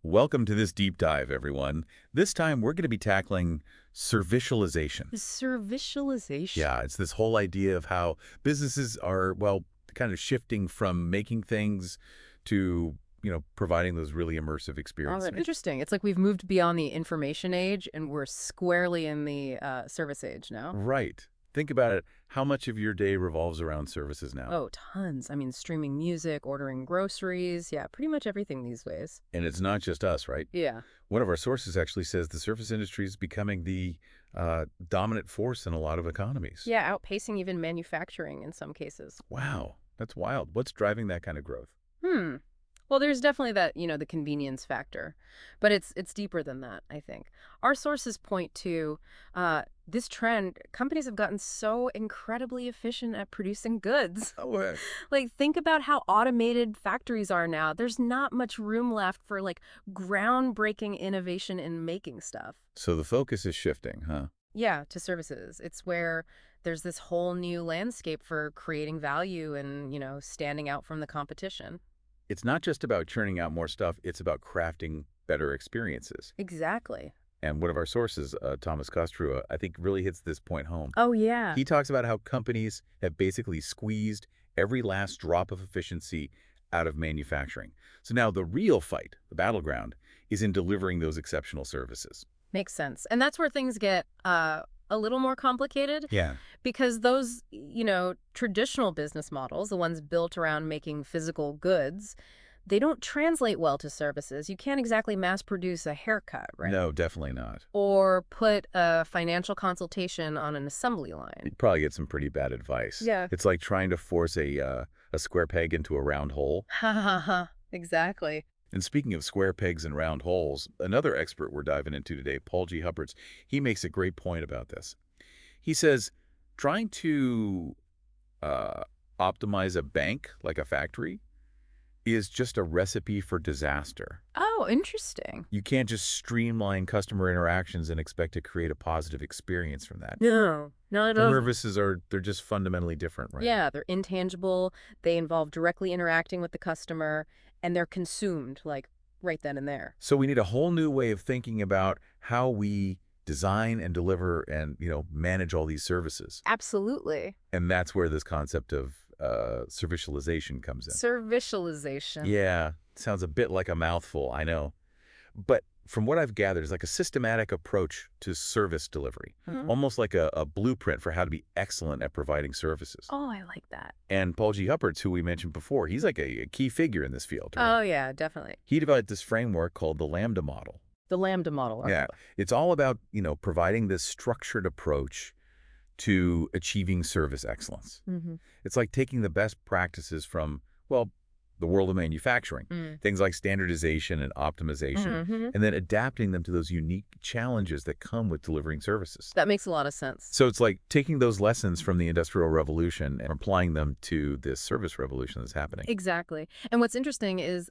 Welcome to this deep dive, everyone. This time we're going to be tackling servicialization. Servicialization. Yeah, it's this whole idea of how businesses are, well, kind of shifting from making things to, providing those really immersive Oh, experiences. interesting. It's like we've moved beyond the information age and we're squarely in the service age now. Right. Think about it. How much of your day revolves around services now? Oh, tons. I mean, streaming music, ordering groceries. Yeah, pretty much everything these days. And it's not just us, right? Yeah. One of our sources actually says the service industry is becoming the dominant force in a lot of economies. Yeah, outpacing even manufacturing in some cases. Wow, that's wild. What's driving that kind of growth? Hmm. Well, there's definitely that, the convenience factor, but it's deeper than that, I think. Our sources point to this trend. Companies have gotten so incredibly efficient at producing goods. Oh, Like, think about how automated factories are now. There's not much room left for like groundbreaking innovation in making stuff. so the focus is shifting, huh? Yeah, to services. It's where there's this whole new landscape for creating value and, standing out from the competition. It's not just about churning out more stuff, it's about crafting better experiences. Exactly. And one of our sources, Thomas Kostrua, I think really hits this point home. Oh, yeah. He talks about how companies have basically squeezed every last drop of efficiency out of manufacturing. So now the real fight, the battleground, is in delivering those exceptional services. Makes sense. And that's where things get a little more complicated Yeah. because those, traditional business models, the ones built around making physical goods, they don't translate well to services. You can't exactly mass produce a haircut, right? No, definitely not. Or put a financial consultation on an assembly line. You'd probably get some pretty bad advice. Yeah. It's like trying to force a square peg into a round hole. Ha ha ha. Exactly. And speaking of square pegs and round holes, another expert we're diving into today, Paul G. Huppertz, he makes a great point about this. He says, trying to uh, optimize a bank like a factory is just a recipe for disaster. Oh, interesting. You can't just streamline customer interactions and expect to create a positive experience from that. No, not at all. Services they're just fundamentally different, right? Yeah, they're intangible. They involve directly interacting with the customer, and they're consumed, like, right then and there. So we need a whole new way of thinking about how we design and deliver and, manage all these services. Absolutely. And that's where this concept of servicialization comes in. Servicialization. Yeah, sounds a bit like a mouthful, I know. But from what I've gathered, it's like a systematic approach to service delivery, Mhm. almost like a blueprint for how to be excellent at providing services. Oh, I like that. And Paul G. Huppertz, who we mentioned before, he's like a key figure in this field, right? Oh, yeah, definitely. He developed this framework called the Lambda model. The Lambda model. Yeah, it's all about, providing this structured approach to achieving service excellence. Mm-hmm. It's like taking the best practices from, well, the world of manufacturing, things like standardization and optimization, Mm-hmm. and then adapting them to those unique challenges that come with delivering services. That makes a lot of sense. So it's like taking those lessons from the Industrial Revolution and applying them to this service revolution that's happening. Exactly. And what's interesting is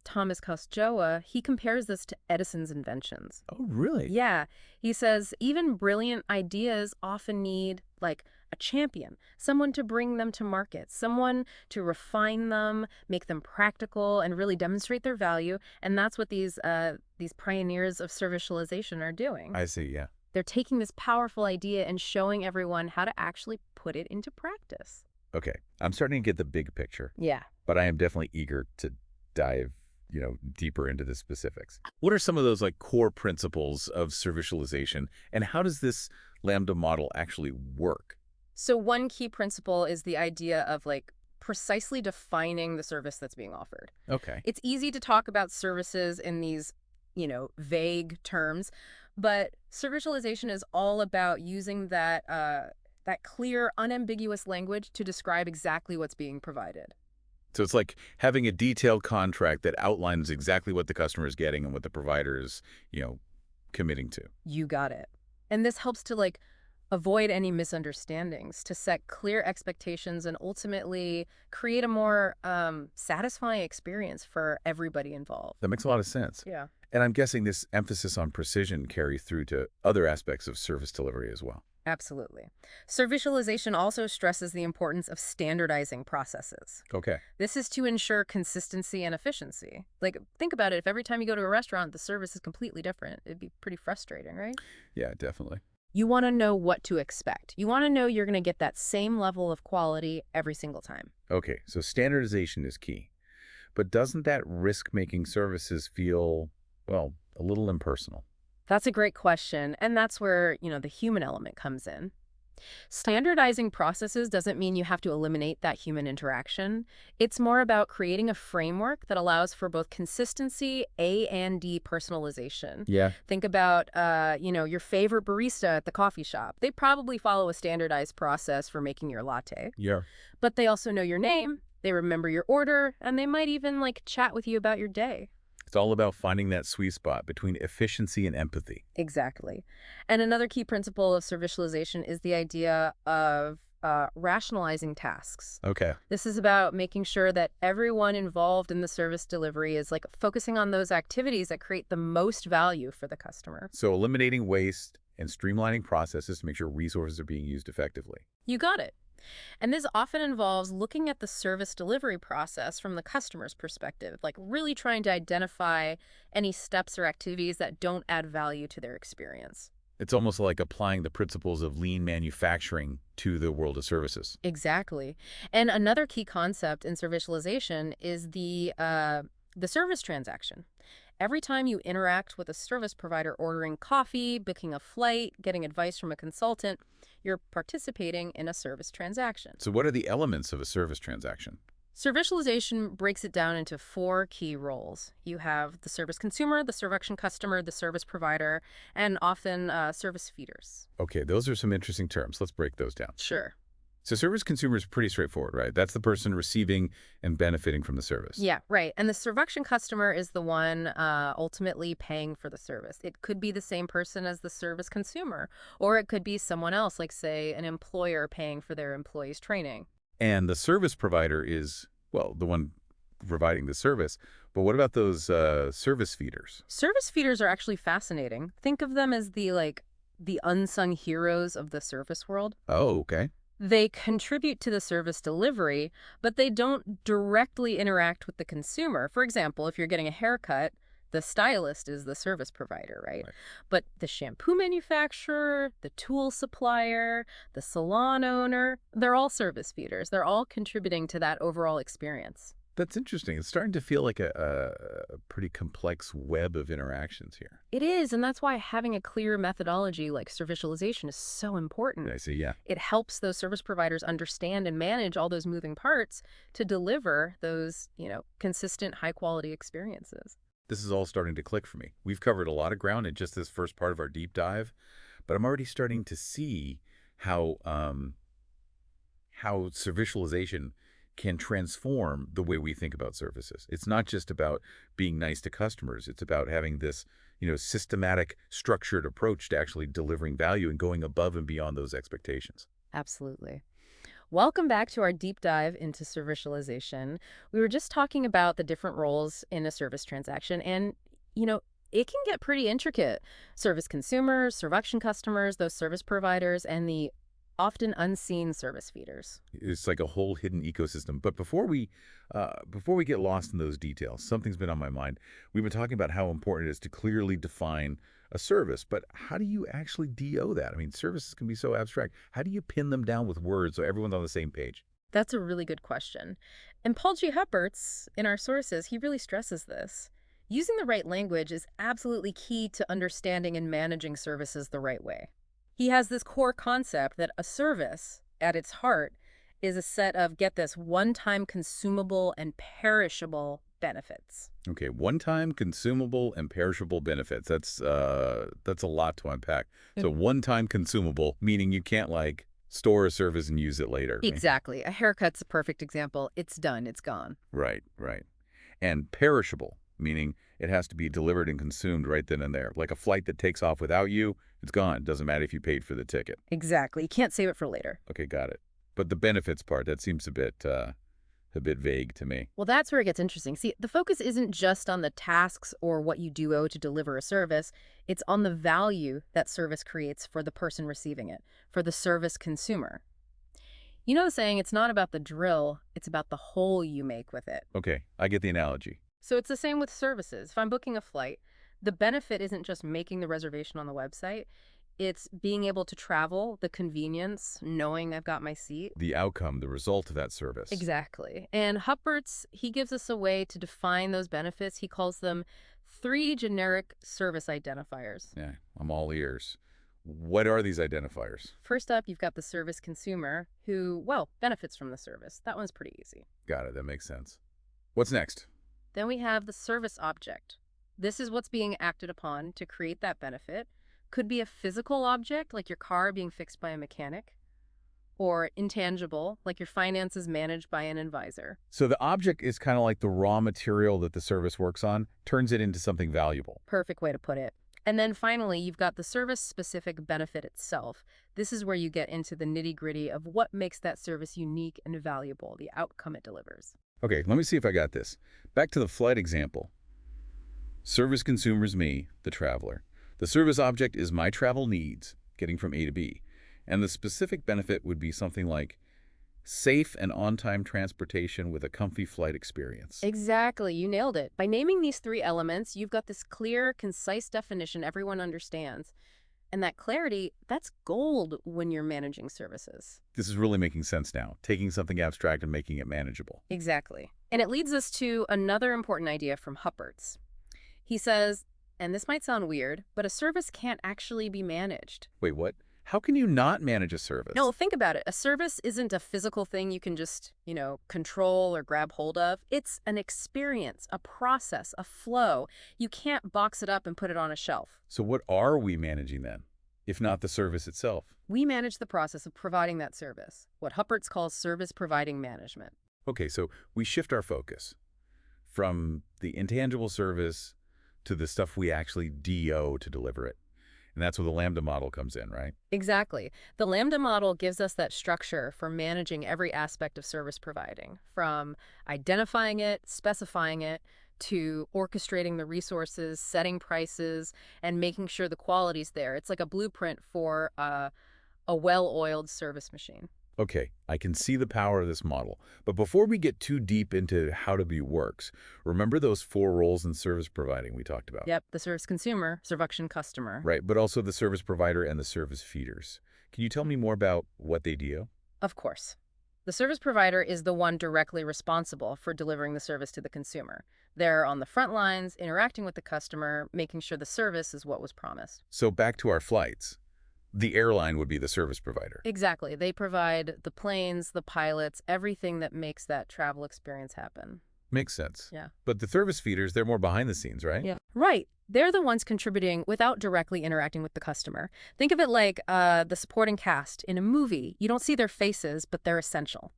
Thomas Kostrua, he compares this to Edison's inventions. Oh, really? Yeah. He says even brilliant ideas often need, like, a champion, someone to bring them to market, someone to refine them, make them practical, and really demonstrate their value. And that's what these pioneers of servicialization are doing. I see, yeah. They're taking this powerful idea and showing everyone how to actually put it into practice. Okay, I'm starting to get the big picture, Yeah. but I am definitely eager to dive, deeper into the specifics. What are some of those like core principles of servicialization, and how does this Lambda model actually work? So one key principle is the idea of, like, precisely defining the service that's being offered. Okay. It's easy to talk about services in these, vague terms, but servicialization is all about using that clear, unambiguous language to describe exactly what's being provided. So it's like having a detailed contract that outlines exactly what the customer is getting and what the provider is, committing to. You got it. And this helps to, like, avoid any misunderstandings, to set clear expectations, and ultimately create a more satisfying experience for everybody involved. That makes a lot of sense. Yeah. And I'm guessing this emphasis on precision carries through to other aspects of service delivery as well. Absolutely. Servicialization also stresses the importance of standardizing processes. Okay. This is to ensure consistency and efficiency. Like, think about it. If every time you go to a restaurant, the service is completely different, it'd be pretty frustrating, right? Yeah, definitely. You want to know what to expect. You want to know you're going to get that same level of quality every single time. Okay, so standardization is key. But doesn't that risk making services feel, well, a little impersonal? That's a great question, and that's where, the human element comes in. Standardizing processes doesn't mean you have to eliminate that human interaction. It's more about creating a framework that allows for both consistency, A and D personalization. Yeah. Think about, your favorite barista at the coffee shop. They probably follow a standardized process for making your latte, Yeah. but they also know your name, they remember your order, and they might even chat with you about your day. It's all about finding that sweet spot between efficiency and empathy. Exactly. And another key principle of servicialization is the idea of rationalizing tasks. Okay. This is about making sure that everyone involved in the service delivery is focusing on those activities that create the most value for the customer. So eliminating waste and streamlining processes to make sure resources are being used effectively. You got it. And this often involves looking at the service delivery process from the customer's perspective, really trying to identify any steps or activities that don't add value to their experience. It's almost like applying the principles of lean manufacturing to the world of services. Exactly. And another key concept in servicialization is the service transaction. Every time you interact with a service provider ordering coffee, booking a flight, getting advice from a consultant, you're participating in a service transaction. So what are the elements of a service transaction? Servicialization breaks it down into four key roles. You have the service consumer, the service customer, the service provider, and often service feeders. Okay, those are some interesting terms. Let's break those down. Sure. So service consumer is pretty straightforward, right? That's the person receiving and benefiting from the service. Yeah, right. And the service customer is the one ultimately paying for the service. It could be the same person as the service consumer, or it could be someone else, like, say, an employer paying for their employees' training. And the service provider is, well, the one providing the service. But what about those service feeders? Service feeders are actually fascinating. Think of them as the unsung heroes of the service world. Oh, okay. They contribute to the service delivery, but they don't directly interact with the consumer. For example, if you're getting a haircut, the stylist is the service provider, right? Right. But the shampoo manufacturer, the tool supplier, the salon owner, they're all service feeders. They're all contributing to that overall experience. That's interesting. It's starting to feel like a pretty complex web of interactions here. It is, and that's why having a clear methodology like servicialization is so important. I see, yeah. It helps those service providers understand and manage all those moving parts to deliver those, consistent, high-quality experiences. This is all starting to click for me. We've covered a lot of ground in just this first part of our deep dive, but I'm already starting to see how servicialization can transform the way we think about services. It's not just about being nice to customers. It's about having this, systematic, structured approach to actually delivering value and going above and beyond those expectations. Absolutely. Welcome back to our deep dive into servicialization. We were just talking about the different roles in a service transaction, and, it can get pretty intricate. Service consumers, service customers, those service providers, and the often unseen service feeders. It's like a whole hidden ecosystem. But before we get lost in those details, something's been on my mind. We've been talking about how important it is to clearly define a service, but how do you actually DO that? I mean, services can be so abstract. How do you pin them down with words so everyone's on the same page? That's a really good question. And Paul G. Huppertz, in our sources, he really stresses this. Using the right language is absolutely key to understanding and managing services the right way. He has this core concept that a service, at its heart, is a set of, get this, one-time consumable and perishable benefits. Okay, one-time consumable and perishable benefits. That's a lot to unpack. So one-time consumable, meaning you can't store a service and use it later. Exactly. A haircut's a perfect example. It's done. It's gone. Right, right. And perishable, meaning it has to be delivered and consumed right then and there. Like a flight that takes off without you, it's gone. Doesn't matter if you paid for the ticket. Exactly. You can't save it for later. Okay, got it. But the benefits part, that seems a bit a bit vague to me. Well, that's where it gets interesting. See, the focus isn't just on the tasks or what you do to deliver a service. It's on the value that service creates for the person receiving it, for the service consumer. You know the saying, it's not about the drill, it's about the hole you make with it. Okay, I get the analogy. So it's the same with services. If I'm booking a flight, the benefit isn't just making the reservation on the website. It's being able to travel, the convenience, knowing I've got my seat. The outcome, the result of that service. Exactly. And Huppertz, he gives us a way to define those benefits. He calls them 3 generic service identifiers. Yeah, I'm all ears. What are these identifiers? First up, you've got the service consumer who, well, benefits from the service. That one's pretty easy. Got it, that makes sense. What's next? Then we have the service object. This is what's being acted upon to create that benefit. Could be a physical object, like your car being fixed by a mechanic, or intangible, like your finances managed by an advisor. So the object is kind of like the raw material that the service works on, turns it into something valuable. Perfect way to put it. And then finally, you've got the service-specific benefit itself. This is where you get into the nitty-gritty of what makes that service unique and valuable, the outcome it delivers. Okay, let me see if I got this. Back to the flight example. Service consumer is me, the traveler. The service object is my travel needs, getting from A to B. And the specific benefit would be something like safe and on-time transportation with a comfy flight experience. Exactly, you nailed it. By naming these 3 elements, you've got this clear, concise definition everyone understands. And that clarity, that's gold when you're managing services. This is really making sense now, taking something abstract and making it manageable. Exactly. And it leads us to another important idea from Huppertz. He says, and this might sound weird, but a service can't actually be managed. Wait, what? How can you not manage a service? No, think about it. A service isn't a physical thing you can just, control or grab hold of. It's an experience, a process, a flow. You can't box it up and put it on a shelf. So what are we managing then, if not the service itself? We manage the process of providing that service, what Huppertz calls service providing management. Okay, so we shift our focus from the intangible service to the stuff we actually DO to deliver it. And that's where the Lambda model comes in, right? Exactly. The Lambda model gives us that structure for managing every aspect of service providing, from identifying it, specifying it, to orchestrating the resources, setting prices, and making sure the quality's there. It's like a blueprint for a well-oiled service machine. Okay, I can see the power of this model. But before we get too deep into how to be works, remember those 4 roles in service providing we talked about? Yep, the service consumer, servuction customer. Right, but also the service provider and the service feeders. Can you tell me more about what they do? Of course. The service provider is the one directly responsible for delivering the service to the consumer. They're on the front lines, interacting with the customer, making sure the service is what was promised. So back to our flights. The airline would be the service provider. Exactly. They provide the planes, the pilots, everything that makes that travel experience happen. Makes sense. Yeah. But the service feeders, they're more behind the scenes, right? Yeah. Right. They're the ones contributing without directly interacting with the customer. Think of it like the supporting cast in a movie. You don't see their faces, but they're essential.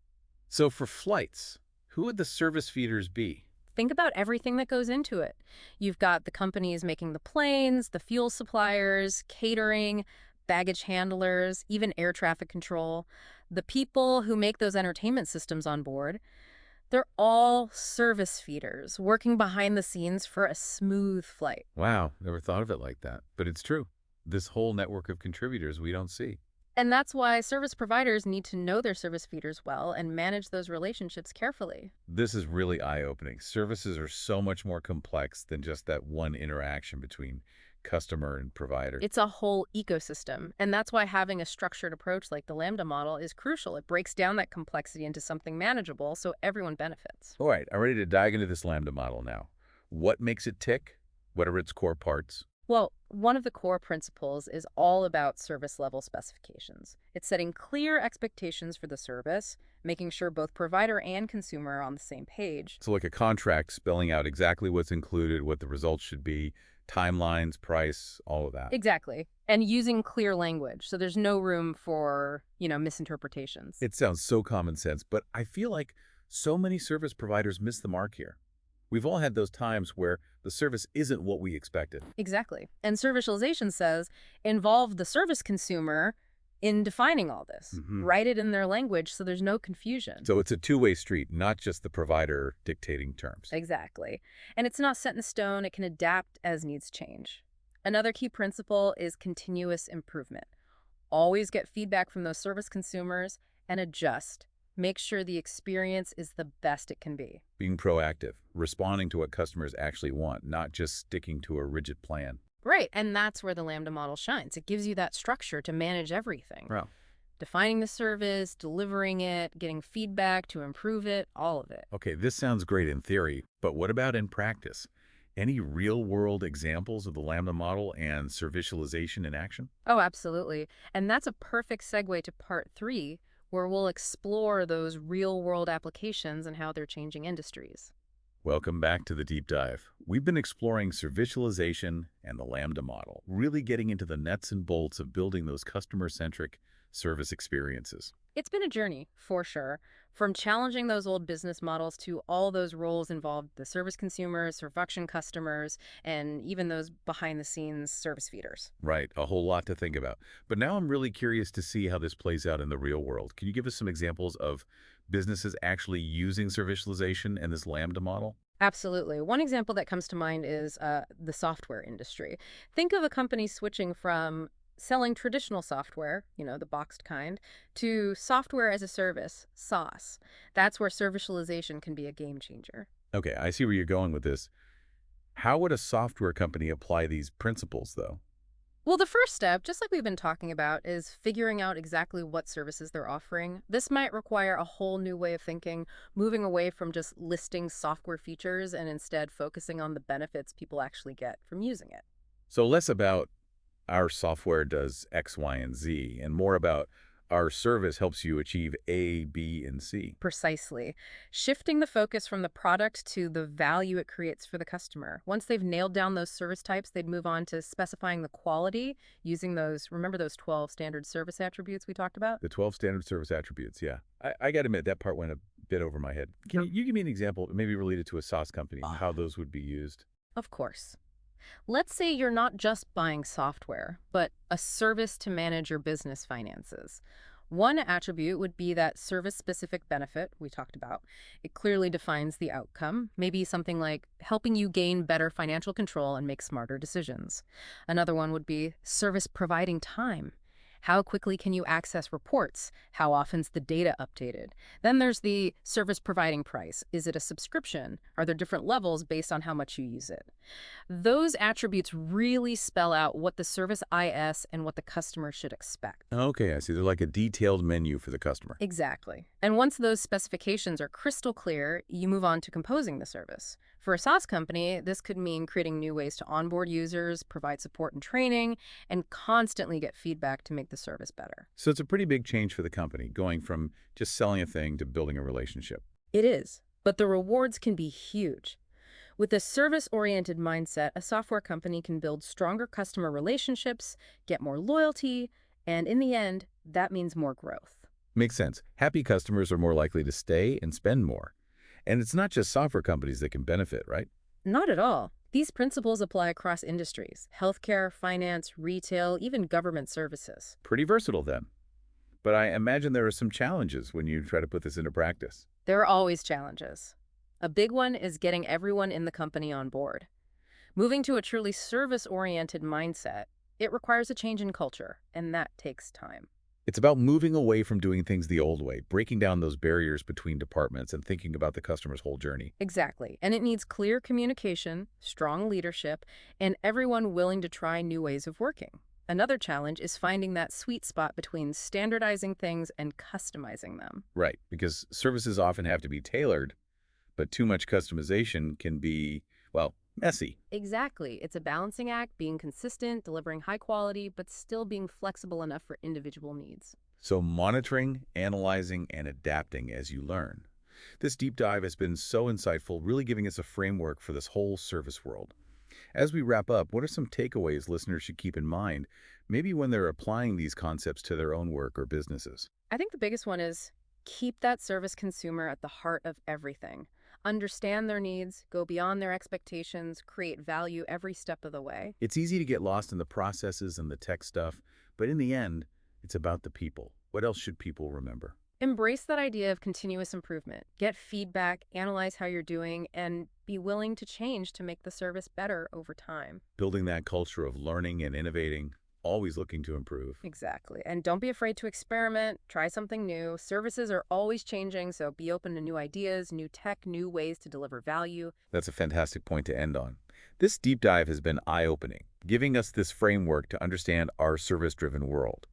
So for flights, who would the service feeders be? Think about everything that goes into it. You've got the companies making the planes, the fuel suppliers, catering, baggage handlers, even air traffic control, the people who make those entertainment systems on board. They're all service feeders working behind the scenes for a smooth flight. Wow, never thought of it like that. But it's true. This whole network of contributors we don't see. And that's why service providers need to know their service feeders well and manage those relationships carefully. This is really eye-opening. Services are so much more complex than just that one interaction between customer and provider. It's a whole ecosystem, and that's why having a structured approach like the Lambda model is crucial. It breaks down that complexity into something manageable so everyone benefits. All right, I'm ready to dive into this Lambda model now. What makes it tick? What are its core parts? Well, one of the core principles is all about service level specifications. It's setting clear expectations for the service, making sure both provider and consumer are on the same page. So like a contract spelling out exactly what's included, what the results should be, timelines, price, all of that. Exactly. And using clear language, so there's no room for, misinterpretations. It sounds so common sense, but I feel like so many service providers miss the mark here. We've all had those times where the service isn't what we expected. Exactly. And Servicialization says, involve the service consumer in defining all this. Hmm. Write it in their language so there's no confusion. So it's a two-way street, not just the provider dictating terms. Exactly. And it's not set in stone, it can adapt as needs change. Another key principle is continuous improvement. Always get feedback from those service consumers and adjust. Make sure the experience is the best it can be. Being proactive, responding to what customers actually want, not just sticking to a rigid plan. Right, and that's where the Lambda model shines. It gives you that structure to manage everything. Well, Defining the service, delivering it, getting feedback to improve it, all of it. okay, this sounds great in theory, but what about in practice? Any real-world examples of the Lambda model and servicialization in action? Oh, absolutely. And that's a perfect segue to part 3, where we'll explore those real-world applications and how they're changing industries. Welcome back to the deep dive. We've been exploring servicialization and the Lambda model, really getting into the nuts and bolts of building those customer-centric service experiences. It's been a journey, for sure, from challenging those old business models to all those roles involved, the service consumers, production customers, and even those behind-the-scenes service feeders. Right, a whole lot to think about. But now I'm really curious to see how this plays out in the real world. Can you give us some examples of businesses actually using servicialization and this Lambda model? Absolutely. One example that comes to mind is the software industry. Think of a company switching from selling traditional software, the boxed kind, to software as a service, SaaS. That's where servicialization can be a game changer. Okay, I see where you're going with this. How would a software company apply these principles, though? Well, the first step, just like we've been talking about, is figuring out exactly what services they're offering. This might require a whole new way of thinking, moving away from just listing software features and instead focusing on the benefits people actually get from using it. So less about our software does X, Y, and Z, and more about our service helps you achieve A, B, and C. Precisely. Shifting the focus from the product to the value it creates for the customer. Once they've nailed down those service types, they'd move on to specifying the quality using remember those 12 standard service attributes we talked about? The 12 standard service attributes, yeah. I got to admit, that part went a bit over my head. Can you give me an example, maybe related to a SaaS company, and how those would be used? Of course. Let's say you're not just buying software, but a service to manage your business finances. One attribute would be that service-specific benefit we talked about. It clearly defines the outcome, maybe something like helping you gain better financial control and make smarter decisions. Another one would be service providing time. How quickly can you access reports? How often's the data updated? Then there's the service providing price. Is it a subscription? Are there different levels based on how much you use it? Those attributes really spell out what the service is and what the customer should expect. Okay, I see. They're like a detailed menu for the customer. Exactly. And once those specifications are crystal clear, you move on to composing the service. For a SaaS company, this could mean creating new ways to onboard users, provide support and training, and constantly get feedback to make the service better. So it's a pretty big change for the company, going from just selling a thing to building a relationship. It is, but the rewards can be huge. With a service-oriented mindset, a software company can build stronger customer relationships, get more loyalty, and in the end, that means more growth. Makes sense. Happy customers are more likely to stay and spend more. And it's not just software companies that can benefit, right? Not at all. These principles apply across industries: healthcare, finance, retail, even government services. Pretty versatile then. But I imagine there are some challenges when you try to put this into practice. There are always challenges. A big one is getting everyone in the company on board. Moving to a truly service-oriented mindset, it requires a change in culture, and that takes time. It's about moving away from doing things the old way, breaking down those barriers between departments and thinking about the customer's whole journey. Exactly. And it needs clear communication, strong leadership, and everyone willing to try new ways of working. Another challenge is finding that sweet spot between standardizing things and customizing them. Right, because services often have to be tailored, but too much customization can be, well, messy. Exactly. It's a balancing act, being consistent, delivering high quality, but still being flexible enough for individual needs. So monitoring, analyzing, and adapting as you learn. This deep dive has been so insightful, really giving us a framework for this whole service world. As we wrap up, what are some takeaways listeners should keep in mind, maybe when they're applying these concepts to their own work or businesses? I think the biggest one is keep that service consumer at the heart of everything. Understand their needs, go beyond their expectations, create value every step of the way. It's easy to get lost in the processes and the tech stuff, but in the end, It's about the people. What else should people remember? Embrace that idea of continuous improvement. Get feedback, analyze how you're doing, and be willing to change to make the service better over time. Building that culture of learning and innovating, always looking to improve. Exactly. And don't be afraid to experiment, try something new. Services are always changing, so be open to new ideas, new tech, new ways to deliver value. That's a fantastic point to end on. This deep dive has been eye-opening, giving us this framework to understand our service-driven world.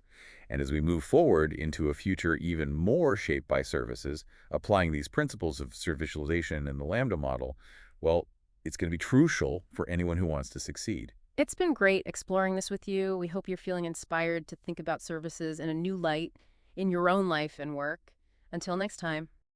And as we move forward into a future even more shaped by services, applying these principles of servicialization and the Lambda model, well, it's going to be crucial for anyone who wants to succeed. It's been great exploring this with you. We hope you're feeling inspired to think about services in a new light in your own life and work. Until next time.